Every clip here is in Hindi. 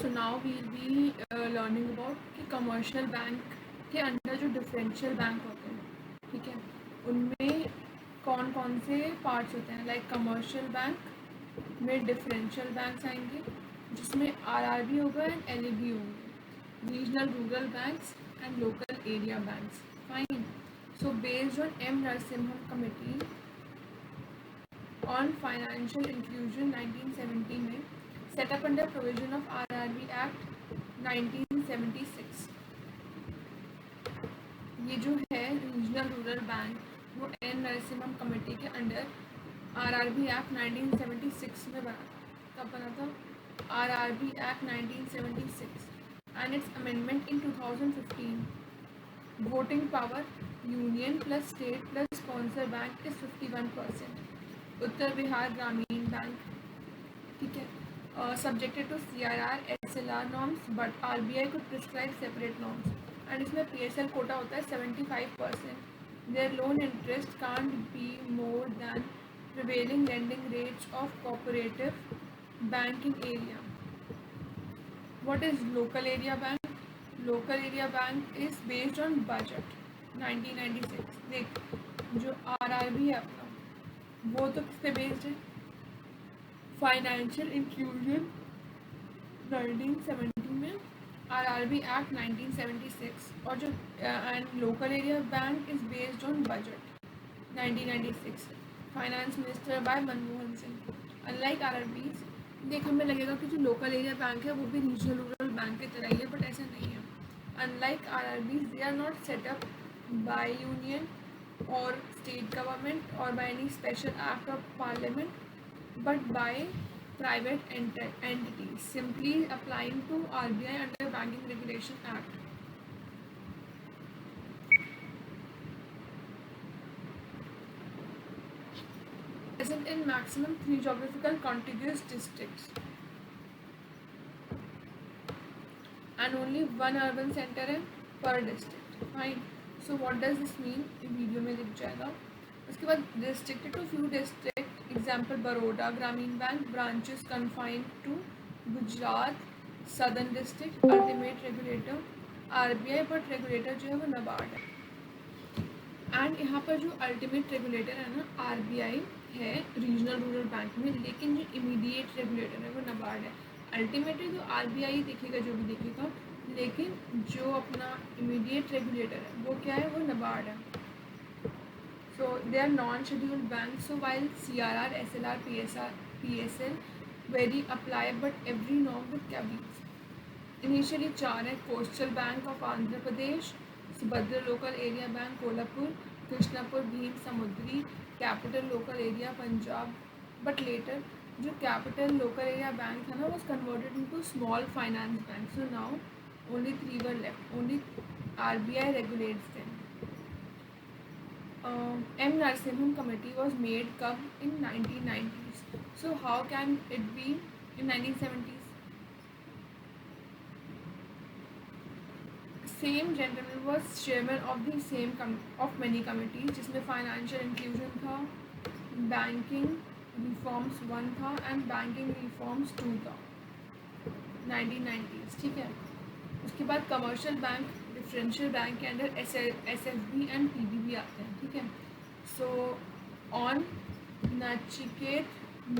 So now we'll be learning about कि कमर्शियल बैंक के अंदर जो डिफरेंशियल बैंक होते हैं, ठीक है, उनमें कौन कौन से पार्ट्स होते हैं। लाइक कमर्शियल बैंक में डिफरेंशियल बैंक्स आएंगे जिसमें आरआरबी होगा एंड एलएबी होंगे, regional rural banks and local area banks. Fine. So based on M Narasimham committee on financial inclusion 1970 में set up under provision of RRB act 1976। ये जो है रीजनल रूरल बैंक वो एन नरसिम्हम कमेटी के अंडर आरआरबी एक्ट 1976 में बना था। कब बना था? RRB act 1976 and its amendment in 2015। Voting power union plus state plus sponsor bank is 51%। Uttar Bihar Gramin bank, ठीक है, subjected to CRR SLR norms but RBI could prescribe separate norms and इसमें पीएसएल कोटा होता है 75%। Their loan interest can't be more than prevailing lending rates of cooperative banking area. What is local area bank? Local area bank is based on budget 1996। देख, जो आरआरबी है अपना वो तो किस पे बेस्ड है? फाइनेंशियल इंक्लूजन 1970 में, आरआरबी एक्ट 1976, और जो and local area bank is based on budget 1996, finance minister by Manmohan Singh. Unlike RRBs, देख हमें लगेगा कि जो लोकल एरिया बैंक है वो भी रीजनल रूरल बैंक की तरह ही है, बट ऐसा नहीं है। Unlike RRBs they are not set up by union और स्टेट गवर्नमेंट और by any special act of parliament but by private entities simply applying to RBI under Banking Regulation Act. Present in maximum 3 geographical contiguous districts and only 1 urban center है per district. Fine. So what does this mean? Video में दिख जाएगा। उसके बाद restricted to few district, example Baroda ग्रामीण bank, branches confined to Gujarat southern district, ultimate regulator RBI, but regulator जो है वो नबार्ड है। एंड यहाँ पर जो अल्टीमेट रेगुलेटर है ना आरबीआई है रीजनल रूरल बैंक में, लेकिन जो इमीडिएट रेगुलेटर है वो नबार्ड है। अल्टीमेटली तो आरबीआई देखेगा जो भी देखेगा, लेकिन जो अपना इमीडिएट रेगुलेटर है वो क्या है? वो नबार्ड है। So they are non scheduled bank. So while CRR SLR PSL very apply but every norm with caveats. Initially 4 है, coastal bank of Andhra Pradesh, Subhadra local area bank Kolhapur, Krishnapur Bhim Samudri, capital local area Punjab. But later जो कैपिटल लोकल एरिया बैंक था ना was converted into small finance bank. So now only 3 were left. Only RBI regulates them. M Narasimhan committee was made कब? In 1990s. So how can it be in 1970s? Same gentleman was chairman of the same of many committees, जिसमें फाइनेंशियल इंक्लूजन था, बैंकिंग रिफॉर्म्स 1 था एंड बैंकिंग रिफॉर्म्स 2 था 1990s। ठीक है। उसके बाद कमर्शियल बैंक डिफरेंशियल बैंक के अंदर एसएफबी एंड पीबीबी आते हैं। ठीक है। So on Nachiket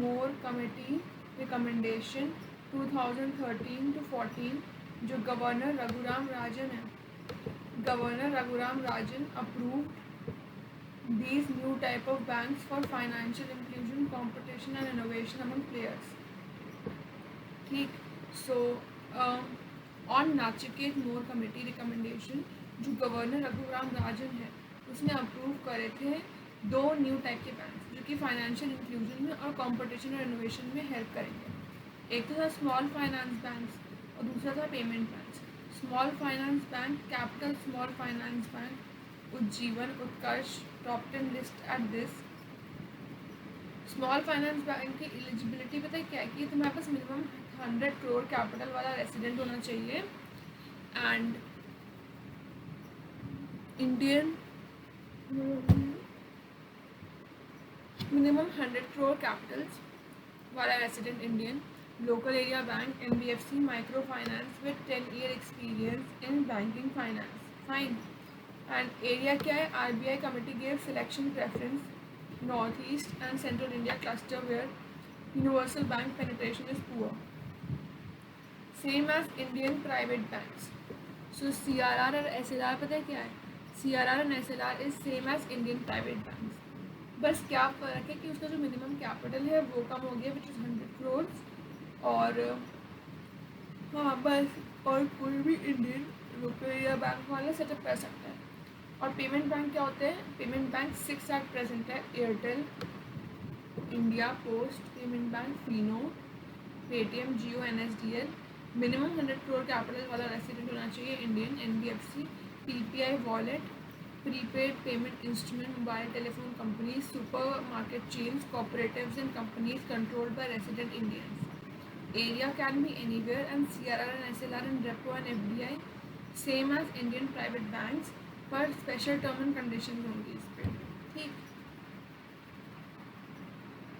more committee recommendation 2013 to 14, जो गवर्नर रघुराम राजन है, governor Raghuram Rajan approved these new type of banks for financial inclusion, competition and innovation among players. ठीक। So on Nachiket Mor committee recommendation, जो गवर्नर रघुराम राजन है उसने अप्रूव करे थे 2 न्यू टाइप के बैंक्स जो कि फाइनेंशियल इंक्लूजन में और कंपटीशन और इनोवेशन में हेल्प करेंगे। एक तो था स्मॉल फाइनेंस बैंक्स और दूसरा था payment banks. Small finance bank capital small finance bank Ujjivan Utkarsh top 10 list at this. Small finance bank की एलिजिबिलिटी पता है क्या है कि तुम्हारे पास मिनिमम 100 करोड़ कैपिटल वाला रेसिडेंट होना चाहिए and Indian minimum 100 crore capitals वाला resident Indian, local area bank, NBFC, microfinance with 10-year experience in banking finance. Fine. And area क्या है? RBI committee gave selection preference Northeast and Central India cluster where universal bank penetration is poor. Same as Indian private banks. So CRR और SLR पता है क्या है? CRR and SLR is same as Indian private banks. बस क्या फ़र्क है कि उसका जो मिनिमम कैपिटल है वो कम हो गया, विच इज़ 100 crores. और हाँ बस, और कोई भी इंडियन लोकल या बैंक वाला सेटअप कर सकता है. और पेमेंट बैंक क्या होते हैं? पेमेंट बैंक 6 एट प्रेजेंट है. Airtel, India post payment bank, Fino, Paytm, Jio, NSDL. Minimum 100 crore capital वाला रेसिडेंट होना चाहिए. Indian, NBFC, PPI wallet, prepaid payment instrument, mobile telephone companies, super market chains, cooperatives and companies controlled by resident Indians. Area can be anywhere and CRR and SLR and repo and FDI same as Indian private banks पर स्पेशल टर्म एंड कंडीशन होंगी इस पर. ठीक.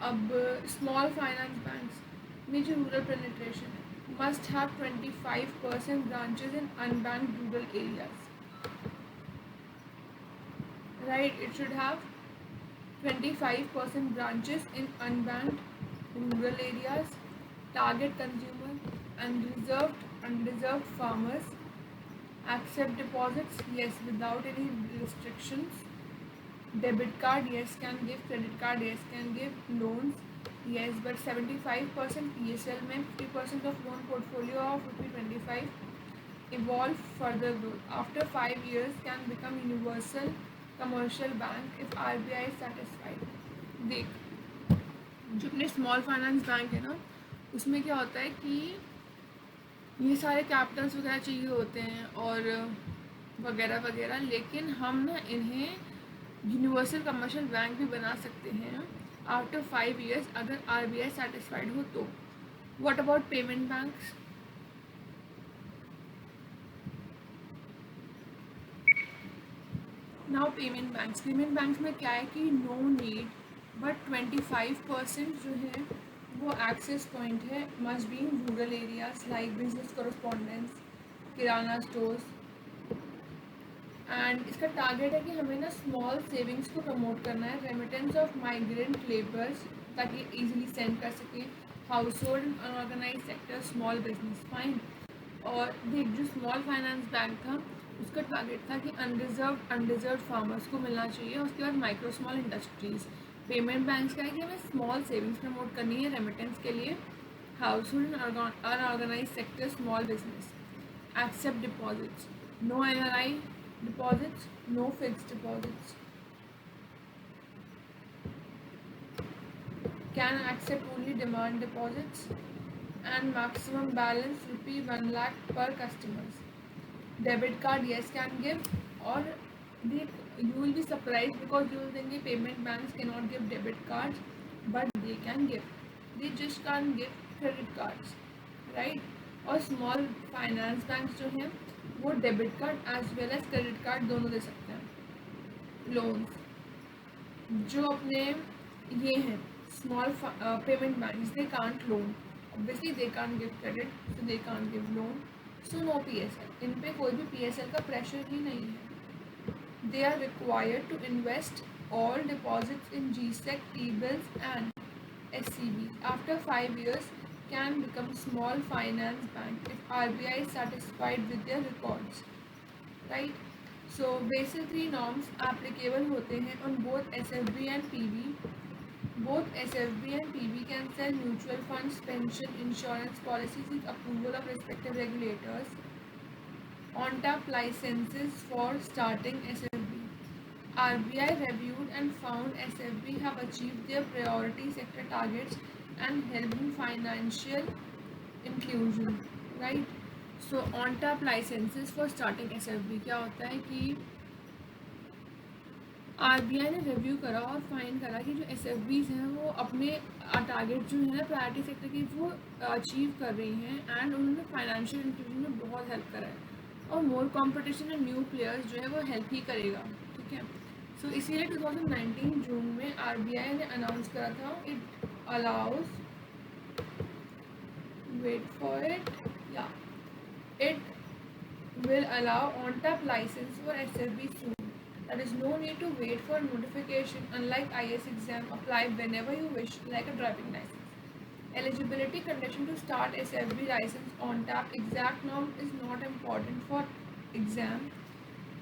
अब स्मॉल फाइनेंस बैंक्स में जो रूरल पेनिट्रेशन है, must have 25% branches in unbanked rural areas. Right, it should have 25% branches in unbanked rural areas. Target consumer, unreserved farmers. Accept deposits, yes, without any restrictions. Debit card, yes, can give. Credit card, yes, can give. Loans, yes, but 75% PSL में 50% of loan portfolio of ₹25. Evolve further growth. After 5 years can become universal commercial bank if RBI is satisfied. देख, जो अपने स्मॉल फाइनेंस बैंक है ना, उसमें क्या होता है कि ये सारे कैपिटल्स वगैरह चाहिए होते हैं और वगैरह वगैरह, लेकिन हम ना इन्हें यूनिवर्सल कमर्शियल बैंक भी बना सकते हैं आफ्टर 5 years अगर RBI सेटिस्फाइड हो तो. What about payment banks? Now payment banks में क्या है कि नो नीड बट 25% जो है वो एक्सेस पॉइंट है, must be in rural areas like business correspondence, kirana stores. And इसका टारगेट है कि हमें ना स्मॉल सेविंग्स को प्रमोट करना है. रेमिटेंस ऑफ माइग्रेंट लेबर्स ताकि ईजिली सेंड कर सकें. Household and unorganize sector, small business. Fine. और देख, जो स्मॉल फाइनेंस बैंक था उसका टारगेट था कि अनरिजर्व फार्मर्स को मिलना चाहिए. उसके बाद micro small industries. Payment banks का है कि हमें स्मॉल सेविंग्स प्रमोट करनी है रेमिटेंस के लिए. Household and unorganize sector, small business. Except deposits, no NRI deposits, no fixed deposits. Can accept only demand deposits and maximum balance ₹1 lakh per customers. Debit card, yes, can give. Or you will be surprised because you will think payment banks cannot give debit cards, but they can give. They just can't give credit cards, right? और स्मॉल फाइनेंस बैंक्स जो हैं वो debit card as well as credit card दोनों दे सकते हैं. लोन्स जो अपने ये हैं small payment banks, they can't loan, obviously they can't give credit, so they can't give loan. So no PSL, इन पे कोई भी PSL का प्रेशर ही नहीं है. They are required to invest all deposits in GSEC, T-bills and SCB. After 5 years can become small finance bank if RBI is satisfied with their records, right? So basic 3 norms applicable होते हैं on both SFB and PB. Both SFB and PB can sell mutual funds, pension, insurance policies with approval of respective regulators. On tap licenses for starting SFB. RBI reviewed and found SFB have achieved their priority sector targets and help in financial inclusion, right? So on tap licenses for starting SFB क्या होता है कि RBI ने रिव्यू करा और फाइंड करा कि जो SFBs हैं वो अपने टारगेट जो है ना प्रायोरिटी सेक्टर की वो अचीव कर रही हैं एंड उन्होंने फाइनेंशियल इंक्लूजन में बहुत हेल्प करा है. और मोर कंपटीशन एंड न्यू प्लेयर्स जो है वो हेल्प ही करेगा. ठीक है. सो इसीलिए 2019 जून में RBI ने अनाउंस करा था it allows wait for it. Yeah, it will allow on-tap license for SFB soon. There is no need to wait for notification. Unlike IS exam, apply whenever you wish, like a driving license. Eligibility condition to start SFB license on tap. Exact norm is not important for exam.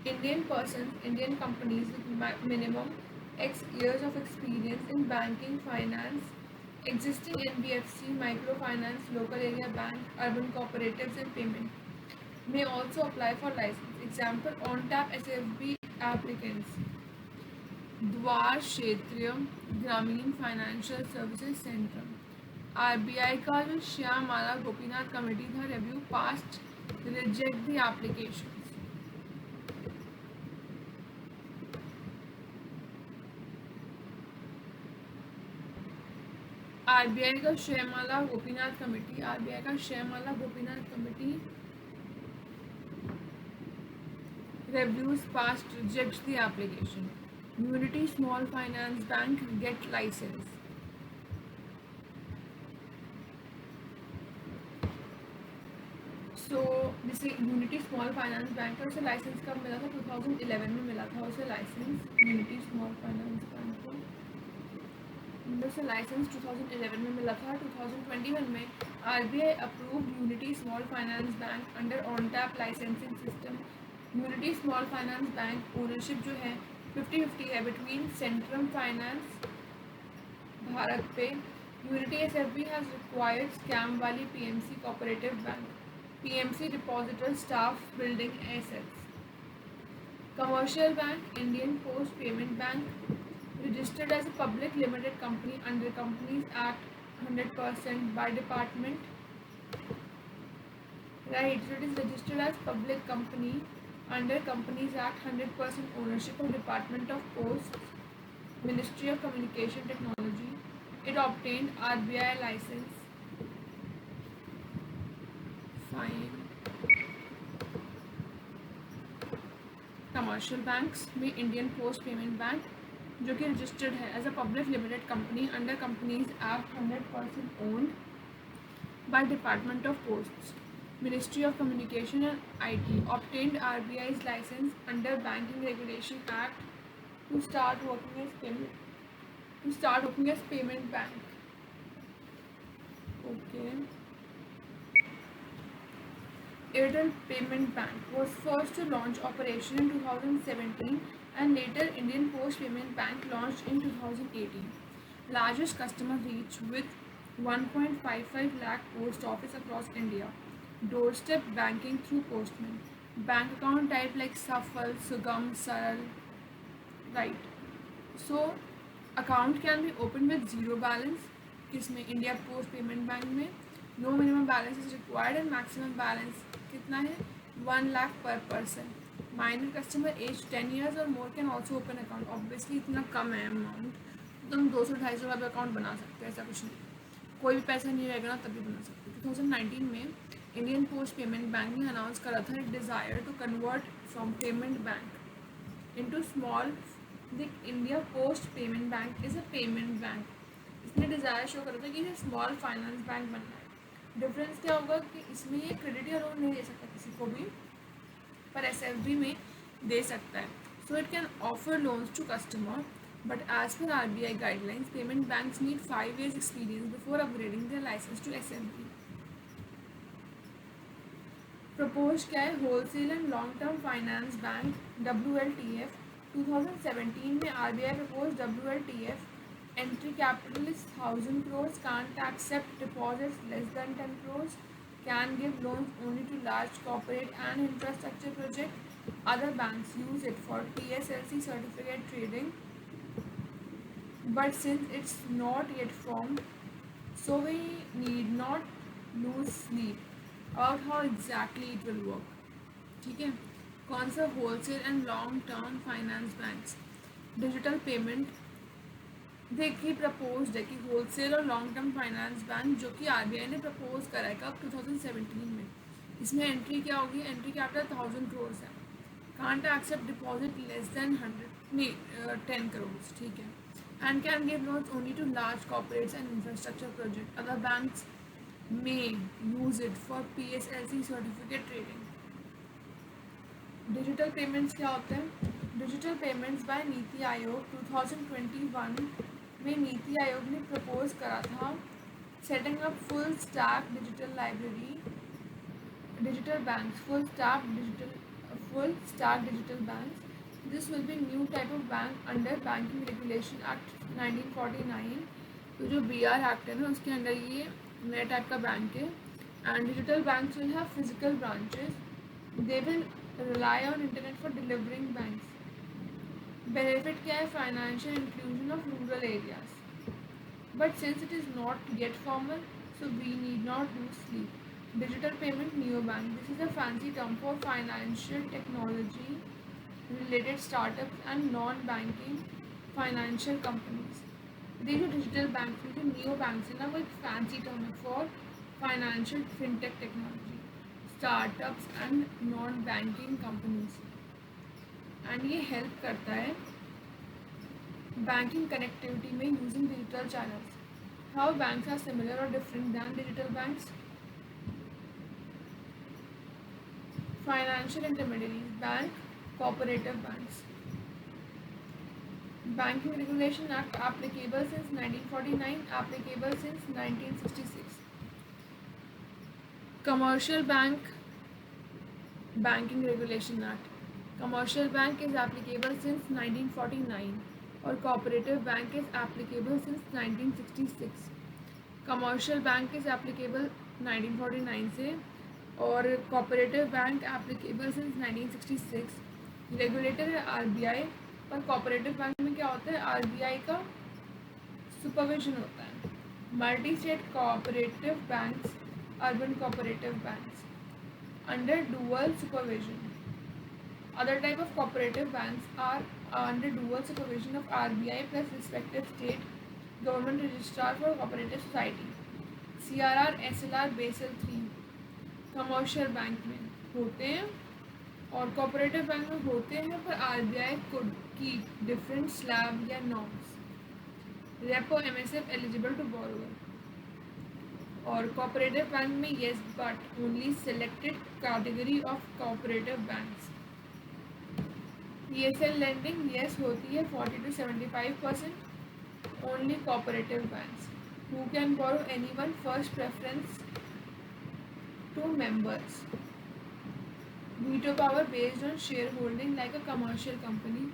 Indian persons, Indian companies with minimum X years of experience in banking, finance, existing NBFC, microfinance, local area bank, urban cooperatives and payment may also apply for license. Example, on-tap SFB applicants. द्वार क्षेत्रीय ग्रामीण फाइनेंशियल सर्विसेज सेंटर आरबीआई का जो श्यामाला गोपीनाथ कमेटी था review past reject the application RBI का Shyamala Gopinath committee reviews past rejects the application. Unity Small Finance Bank get license. So जैसे यूनिटी स्मॉल फाइनेंस बैंक का उसे लाइसेंस कब मिला था 2011 में मिला था उसे licence unity small finance bank को उसे लाइसेंस 2011 में मिला था 2021 में RBI approved unity small finance bank under on tap licensing system unity small finance bank ownership जो है 50-50 है between centrum finance BharatPe unity SFB has required scam वाली PMC cooperative bank PMC depositor staff building assets commercial bank Indian post payment bank registered as a public limited company under Companies Act 100% by department right so it is registered as public company under Companies Act 100% ownership of Department of Posts Ministry of Communication Technology it obtained RBI license fine commercial banks में Indian Post Payment Bank जो कि रजिस्टर्ड है as a public limited company under companies act 100% owned by department of posts ministry of communication and IT obtained RBI's license under banking regulation act to start working as payment bank okay Airtel Payment Bank was first to launch operation in 2017 and later Indian Post Payment Bank launched in 2018. Largest customer reach with 1.55 lakh post office across India. Doorstep banking through postman. Bank account type like Safal, Sugam, Saral. Right. So account can be opened with zero balance. किसमें India Post Payment Bank में no minimum balance is required and maximum balance कितना है 1 lakh per person minor customer as 10 years और more can also open account obviously इतना कम है अमाउंट तो तुम 200-250 का भी अकाउंट बना सकते हो ऐसा कुछ नहीं कोई भी पैसा नहीं रहेगा ना तभी बना सकते हो 2019 में इंडियन पोस्ट पेमेंट बैंक ने अनाउंस करा था desire to convert from payment bank into small India post payment bank is a payment bank इसने डिज़ायर शो करा था कि इसे स्मॉल फाइनेंस बैंक बनना है डिफरेंस क्या होगा कि इसमें ये क्रेडिट या लोन नहीं दे सकता किसी को भी पर एसएफबी में दे सकता है so it can offer loans to customer but as per RBI guidelines payment banks need 5 years experience before upgrading their license to SFB propose क्या है wholesale and long term finance bank WLTF 2017 में RBI propose WLTF entry capital is 1000 crores can't accept deposits less than 10 crores can give loans only to large corporate and infrastructure project other banks use it for PSLC certificate trading but since it's not yet formed so we need not lose sleep about how exactly it will work ठीक है कौन सा wholesale and long term finance banks digital payment देखिए प्रपोज है कि होलसेल और लॉन्ग टर्म फाइनेंस बैंक जो कि आरबीआई ने प्रपोज करा है कब 2017 में इसमें एंट्री क्या होगी एंट्री कैपिटल 1000 crores है can't accept deposit less than 10 crores ठीक है and can give loans only to large corporates and infrastructure project other banks may use it for PSLC certificate trading. Digital payments क्या होते हैं? Digital payments bye NITI Aayog 2021 में नीति आयोग ने प्रपोज करा था setting up full stack digital library digital banks, full stack digital banks. This will be new type of bank under Banking Regulation Act 1949. तो जो BR Act है ना उसके अंदर ये नया टाइप का बैंक है. And digital banks will have physical branches. They will rely on internet for delivering banks. Benefit क्या है? Financial inclusion of rural areas. But since it is not yet formal, so we need not lose sleep. Digital payment neobank. This is a fancy term for financial technology related startups and non-banking financial companies. ये जो डिजिटल बैंक जो नियो बैंक है ना वो एक फैंसी टर्म है for financial fintech technology startups and non banking companies. And ये हेल्प करता है बैंकिंग कनेक्टिविटी में using digital channels. How banks are similar और different than digital banks. Financial intermediaries, bank, cooperative banks. Banking Regulation Act applicable since 1949, applicable since 1966. Commercial Bank Banking Regulation Act. Commercial bank is applicable since 1949 और cooperative bank is applicable since 1966. Commercial bank is applicable 1949 से और cooperative bank applicable since 1966. Regulator है RBI. पर कोऑपरेटिव बैंक में क्या होता है? RBI का सुपरविजन होता है. Multi state cooperative banks, urban cooperative banks under dual supervision. Other type of cooperative banks are under dual supervision of RBI plus respective state government registrar for cooperative society. CRR SLR basel 3 commercial bank में होते हैं और कोऑपरेटिव बैंक में होते हैं पर RBI कुड की डिफरेंट स्लैब या norms. Repo MSF eligible to borrower. और कोऑपरेटिव बैंक में yes but only selected category of cooperative banks. PSL lending yes होती है 40 to 75%. Only cooperative banks. Who can borrow anyone first preference to members. Veto power based on shareholding like a commercial company.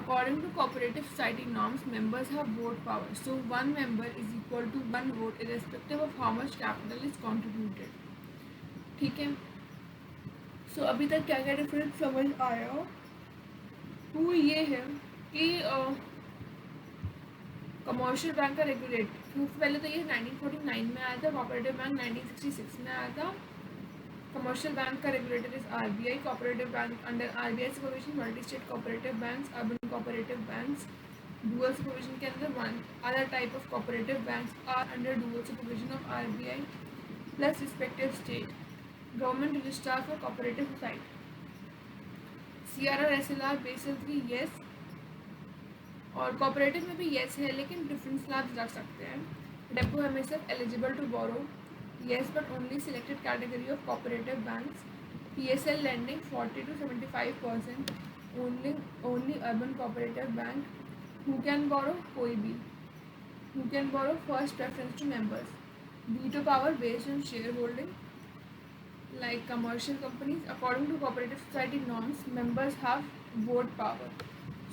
According to cooperative society norms, members have vote power. So one member is equal to one vote irrespective of how much capital is contributed. ठीक है. So अभी तक क्या क्या डिफरेंस समझ आया? वो ये है कि कमर्शियल बैंक का रेगुलेट पहले तो ये 1949 में आया था. कोऑपरेटिव बैंक 1966 में आया था. कमर्शियल बैंक का regulator is RBI. Cooperative bank under RBI supervision. Multi state cooperative banks, urban cooperative banks dual supervision के अंदर. One other type of cooperative banks are under dual supervision of RBI plus respective state government registrar for cooperative society. CRR SLR basel 3 yes और कोऑपरेटिव में भी येस है लेकिन डिफरेंट स्लैब्स रख सकते हैं. डेपो MSF eligible to borrow yes but only selected category of cooperative banks. PSL lending 40 to 75%. Only urban cooperative bank. Who can borrow? कोई भी. Who can borrow? First preference to members. Veto power based on share holding like commercial companies. According to cooperative society norms, members have vote power.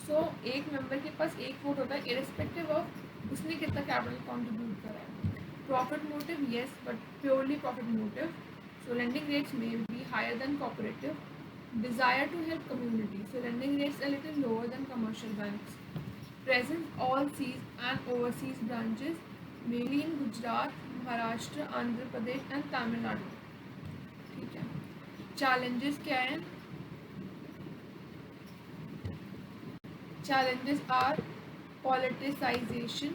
So एक मेंबर के पास एक वोट होता है इरेस्पेक्टिव ऑफ उसने कितना कैपिटल कंट्रीब्यूट करा है. Profit motive yes but purely profit motive. So lending rates may be higher than cooperative. Desire to help community. So lending rates a little lower than commercial banks. Presence all seas and overseas branches mainly in Gujarat, Maharashtra, Andhra Pradesh and Tamil Nadu. ठीक है. चैलेंजेस क्या हैं? Challenges are politicization,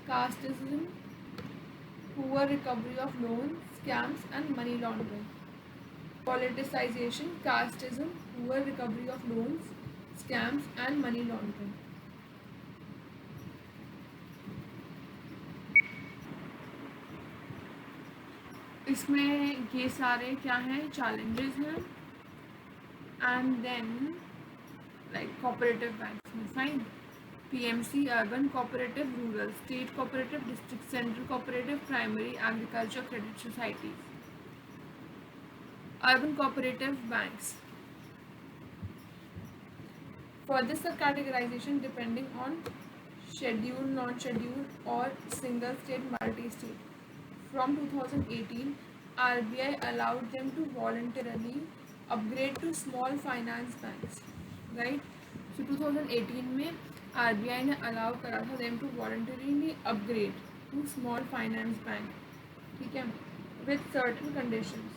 casteism, poor recovery of loans, scams and money laundering. Politicization, casteism, poor recovery of loans, scams and money laundering. इसमें ये सारे क्या हैं, चैलेंजेस हैं. And then like cooperative banks में fine, PMC, urban cooperative, rural, state cooperative, district central cooperative, primary agriculture credit societies. Urban cooperative banks. For this, the categorization depending on scheduled, non-scheduled, or single state, multi-state. From 2018, RBI allowed them to voluntarily upgrade to small finance banks, right? So 2018 में RBI ने allow करा था them to voluntarily upgrade to small finance bank, ठीक है, with certain conditions.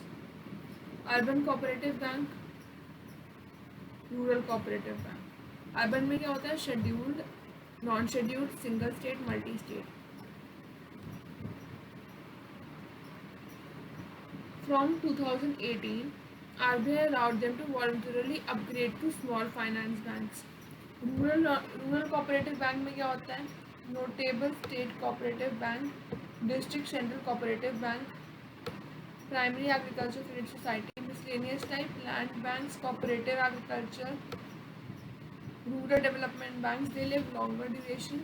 Urban cooperative bank, rural cooperative bank. Urban में क्या होता है, scheduled, non scheduled, single state, multi state. From 2018 RBI allowed them to voluntarily upgrade to small finance banks. Rural cooperative bank में क्या होता है, notable state cooperative bank, district central cooperative bank, primary agriculture credit society, miscellaneous type, land banks, cooperative agriculture, rural development banks. They live longer duration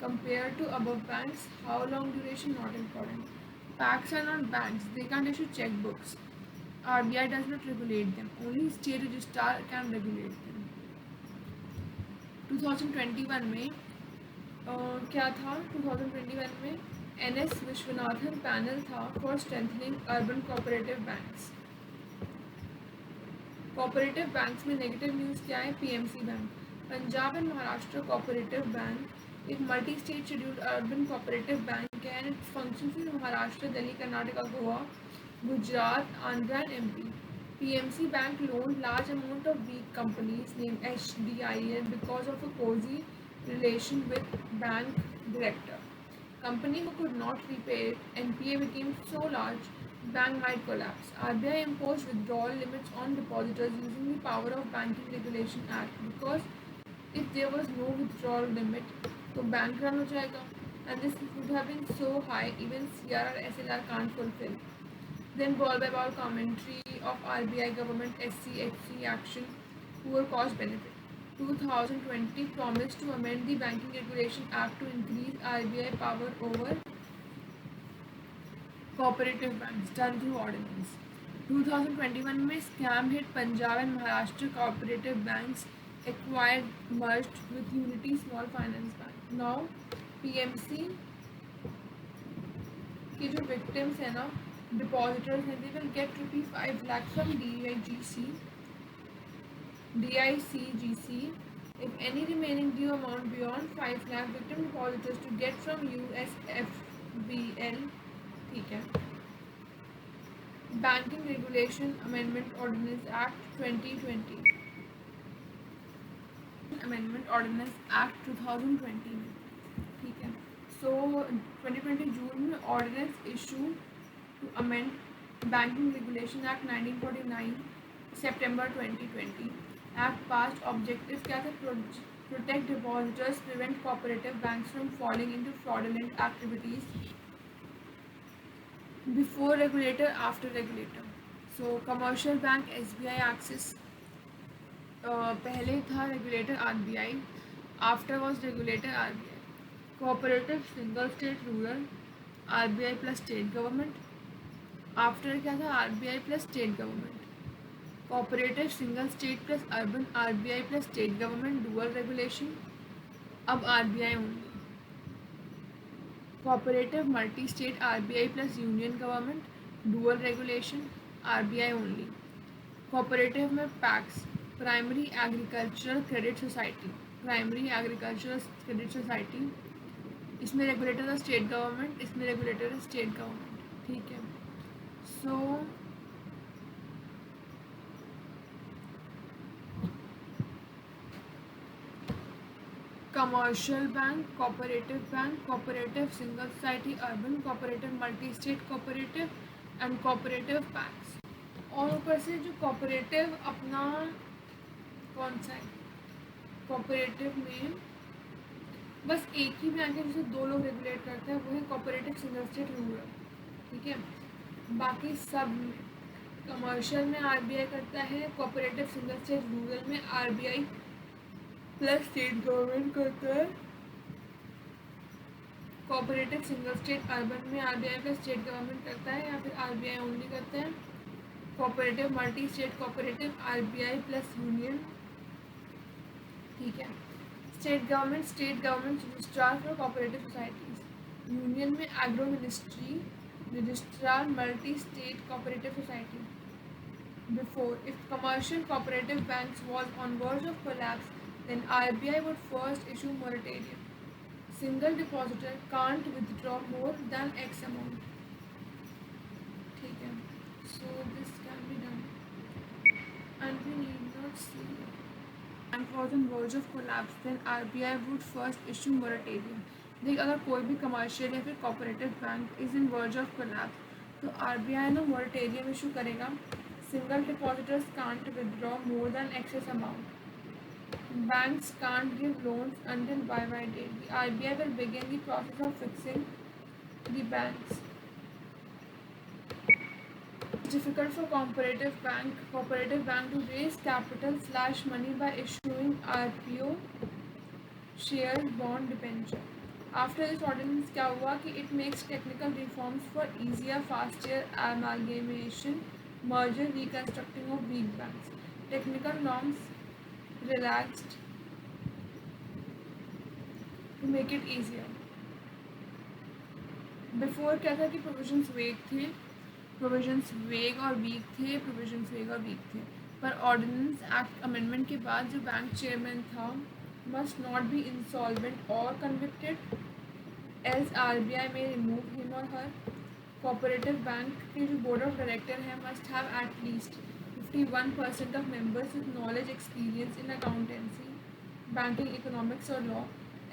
compared to above banks. How long duration, not important. PACs are not banks, they can't issue checkbooks. RBI does not regulate them, only state registrar can regulate them. 2021 में क्या था, 2021 में NS विश्वनाथन पैनल था for strengthening urban cooperative banks. Cooperative banks में नेगेटिव न्यूज़ क्या है, PMC bank. Punjab and Maharashtra cooperative bank एक multi state scheduled urban cooperative bank है and its functions in Maharashtra, Delhi, Karnataka, Goa, Gujarat, Andhra and MP. PMC bank loaned large amount of weak companies named HDIL because of a cozy relation with bank director. Company who could not repay it, NPA became so large, bank might collapse. RBI imposed withdrawal limits on depositors using the Power of Banking Regulation Act because if there was no withdrawal limit, तो बैंक रन हो जाएगा, and this would have been so high even CRR SLR can't fulfill. Then ball by ball commentary of RBI government SCHC action, poor cost benefit. 2020 promised to amend the Banking Regulation Act to increase RBI power over cooperative banks, done through ordinance. 2021 में scam hit Punjab and Maharashtra cooperative banks acquired, merged with Unity Small Finance Bank. Now PMC के जो victims है ना, depositors हैं, they will get ₹5 lakh from DICGC. If any remaining due amount beyond 5 lakh, victim depositors to get from USFBL. ठीक है. Banking Regulation Amendment Ordinance Act 2020. Amendment Ordinance Act 2020 में, ठीक है. So 2020 जून में ordinance issue to amend banking regulation act 1949, सितंबर 2020 एक्ट पास. ऑब्जेक्टिव क्या था, protect depositors, prevent cooperative banks from falling into fraudulent activities before regulator, after regulator. So commercial bank SBI, Axis, पहले था regulator RBI, after was regulator RBI. Cooperative single state rural, RBI plus state government. After क्या था, RBI plus state government. Cooperative single state plus urban, RBI plus state government, dual regulation. अब RBI only. Cooperative multi state, RBI plus union government, dual regulation, RBI only. Cooperative में PACS, primary agricultural credit society, primary agricultural credit society, इसमें रेगुलेटर है स्टेट गवर्नमेंट, इसमें रेगुलेटर है स्टेट गवर्नमेंट, ठीक है. So commercial bank, cooperative single society, urban cooperative, multi state cooperative and cooperative PACS. और ऊपर से जो कोऑपरेटिव अपना कौन सा है, कोऑपरेटिव में बस एक ही बैंक है जिसे 2 लोग रेगुलेट करते हैं, वो है कोऑपरेटिव सिंगल स्टेट रूरल, ठीक है. बाकी सब कमर्शियल में आरबीआई करता है, कोऑपरेटिव सिंगल स्टेट रूरल में आरबीआई प्लस स्टेट गवर्नमेंट करता है, कोऑपरेटिव सिंगल स्टेट अर्बन में आरबीआई प्लस स्टेट गवर्नमेंट करता है या फिर आरबीआई ओनली करता है, cooperative multi state cooperative RBI plus union. ठीक है। State government registrar for cooperative societies, union में agro ministry registrar multi state cooperative society. Before, if commercial cooperative banks was on verge of collapse, then RBI would first issue moratorium. Single depositor can't withdraw more than X amount. ठीक है, so this can be done, and we need not see. Bank was on verge of collapse, then RBI would first issue moratorium. देख, अगर कोई भी कमर्शियल या फिर cooperative bank is in verge of collapse तो आरबीआई ना मोरेटोरियम इशू करेगा। Single depositors can't withdraw more than excess amount. Banks can't give loans until by date. The RBI will begin the process of fixing the banks. It's difficult for cooperative bank to raise capital / money by issuing RPO shares, bond, debenture. After this ordinance क्या हुआ कि it makes technical reforms for easier, faster amalgamation, merger, reconstructing of weak banks. Technical norms relaxed to make it easier. Before क्या था कि provisions vague और weak थे, पर Ordinance Act Amendment के बाद जो बैंक चेयरमैन था must not be insolvent or convicted, else RBI may remove him or her. Cooperative bank के जो बोर्ड ऑफ डायरेक्टर है must have at least 51% of members with knowledge experience in accountancy, banking, economics और law,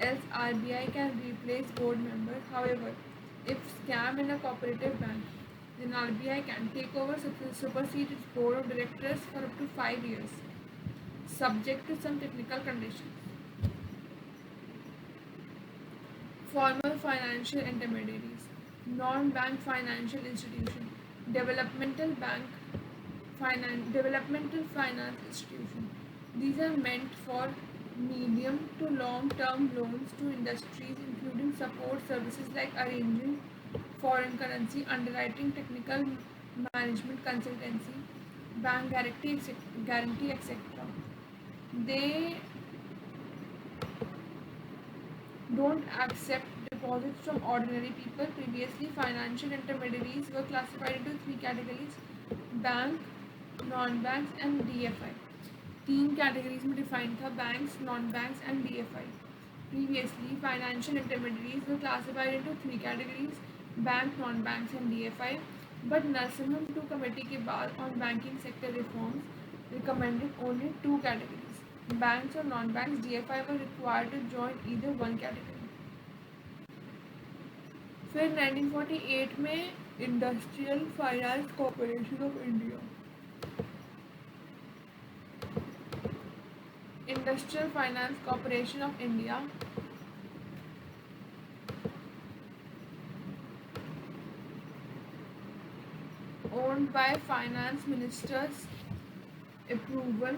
else RBI can replace board members. However, if scam in a cooperative bank, then RBI can take over, supersede its board of directors for up to 5 years, subject to some technical conditions. Formal financial intermediaries, non-bank financial institution, developmental finance institution. These are meant for medium to long-term loans to industries, including support services like arranging foreign currency, underwriting, technical management consultancy, bank guarantee, etc. They don't accept deposits from ordinary people. Previously, financial intermediaries were classified into 3 categories: bank, non-banks and DFI. 3 categories में डिफाइन था: banks, non-banks and DFI. Previously, financial intermediaries were classified into 3 categories: bank, non-banks and DFI. But Narasimhan II committee के बाद on banking sector reforms recommended only 2 categories. Banks or non-banks DFI were required to join either one category. फिर 1948 में industrial finance corporation of India, industrial finance corporation of India owned by finance minister's approval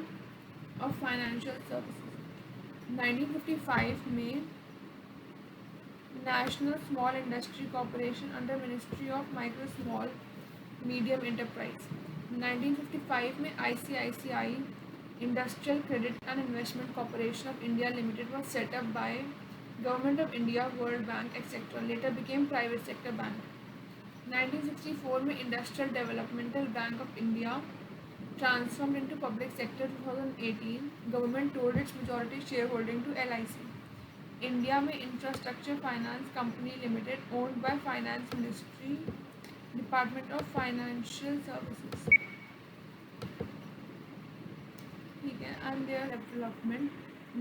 of financial services. 1955 में national small industry corporation under ministry of micro small medium enterprise. 1955 में ICICI industrial credit and investment corporation of India limited was set up by Government of India, World Bank, etc. Later became private sector bank. 1964 में industrial developmental bank of India transformed into public sector. 2018 government told its majority shareholding to LIC. India में infrastructure finance company limited owned by finance ministry, department of financial services. ठीक है. And there development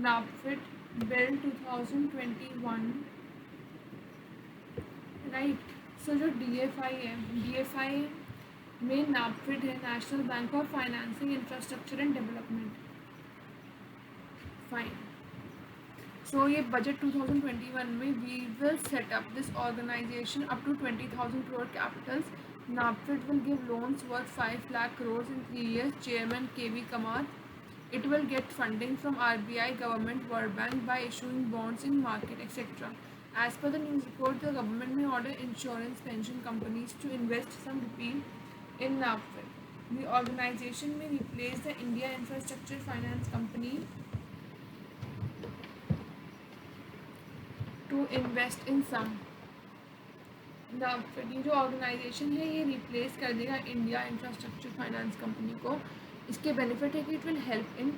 NaBFID bill 2021, right. So जो DFI है, DFI में नाफिड है, national bank for financing infrastructure and development. Fine. So ये बजट 2021 में we will set up this organisation up to 20,000 crore capitals NABFID will give loans worth 5 lakh crores in 3 years. Chairman KV Kamath. It will get funding from RBI, government, World Bank by issuing bonds in market, etc. As per the news report, the government may order insurance pension companies to invest some rupee in NABFID. The organization may replace the India Infrastructure Finance Company to invest in some. NABFID ये जो ऑर्गेनाइजेशन है ये रिप्लेस कर देगा इंडिया इंफ्रास्ट्रक्चर फाइनेंस कंपनी को. इसके बेनिफिट है कि इट विल हेल्प इन